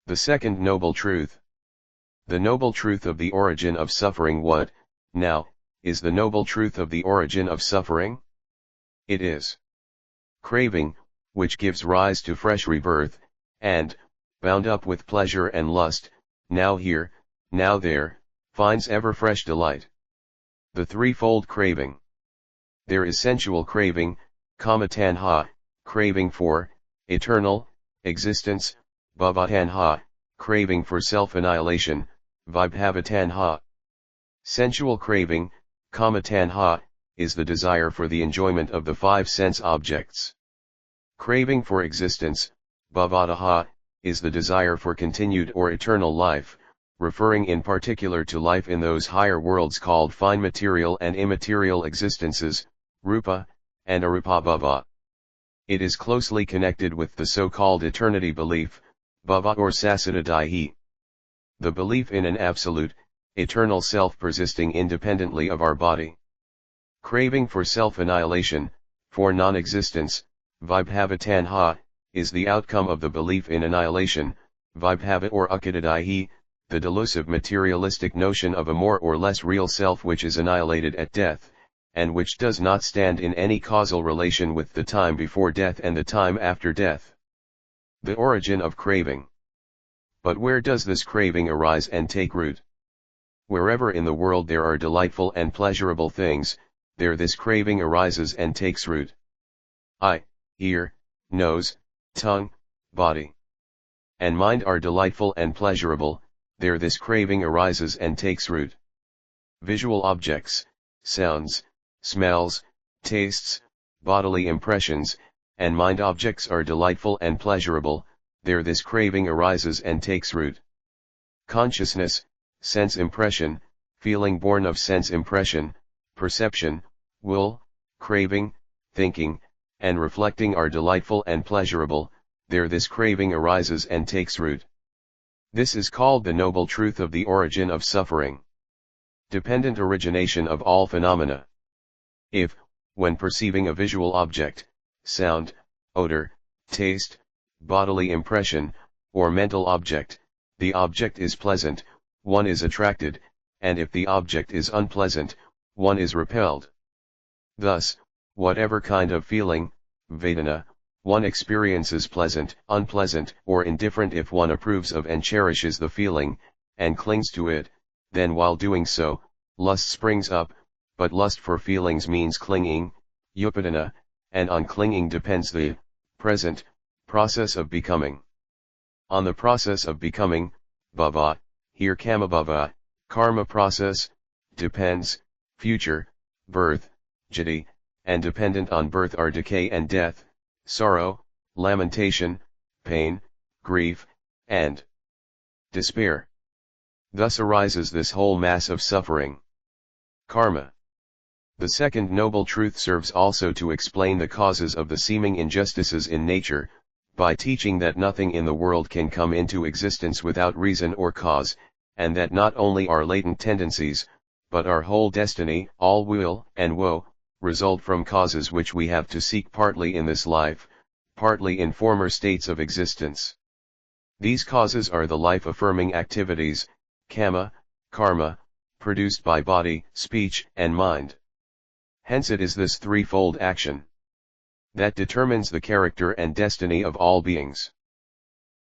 The second noble truth. The noble truth of the origin of suffering. What, now, is the noble truth of the origin of suffering? It is craving, which gives rise to fresh rebirth, and, bound up with pleasure and lust, now here, now there, finds ever fresh delight. The threefold craving. There is sensual craving, kama-tanha, craving for eternal existence, bhava-tanha, craving for self-annihilation, vibhava-tanha. Sensual craving, kama-tanha, is the desire for the enjoyment of the five sense objects. Craving for existence, bhava-tanha, is the desire for continued or eternal life, referring in particular to life in those higher worlds called fine material and immaterial existences, rupa, and arupa bhava. It is closely connected with the so-called eternity belief, bhava or sasatadaihi. The belief in an absolute, eternal self persisting independently of our body. Craving for self-annihilation, for non-existence, vibhava-tanha, is the outcome of the belief in annihilation, vibhava or akadadaihi, the delusive materialistic notion of a more or less real self which is annihilated at death, and which does not stand in any causal relation with the time before death and the time after death. The origin of craving. But where does this craving arise and take root? Wherever in the world there are delightful and pleasurable things, there this craving arises and takes root. Eye, ear, nose, tongue, body, and mind are delightful and pleasurable, there this craving arises and takes root. Visual objects, sounds, smells, tastes, bodily impressions, and mind objects are delightful and pleasurable, there this craving arises and takes root. Consciousness, sense impression, feeling born of sense impression, perception, will, craving, thinking, and reflecting are delightful and pleasurable, there this craving arises and takes root. This is called the noble truth of the origin of suffering. Dependent origination of all phenomena. If, when perceiving a visual object, sound, odor, taste, bodily impression, or mental object, the object is pleasant, one is attracted, and if the object is unpleasant, one is repelled. Thus, whatever kind of feeling, vedana, one experiences pleasant, unpleasant, or indifferent, if one approves of and cherishes the feeling, and clings to it, then while doing so, lust springs up, but lust for feelings means clinging, upadana, and on clinging depends the present process of becoming. On the process of becoming, bhava, here kamabhava, karma process, depends, future, birth, jati, and dependent on birth are decay and death, sorrow, lamentation, pain, grief, and despair. Thus arises this whole mass of suffering. Karma. The second noble truth serves also to explain the causes of the seeming injustices in nature, by teaching that nothing in the world can come into existence without reason or cause, and that not only our latent tendencies, but our whole destiny, all weal and woe, result from causes which we have to seek partly in this life, partly in former states of existence. These causes are the life-affirming activities, kama, karma, produced by body, speech, and mind. Hence it is this threefold action that determines the character and destiny of all beings.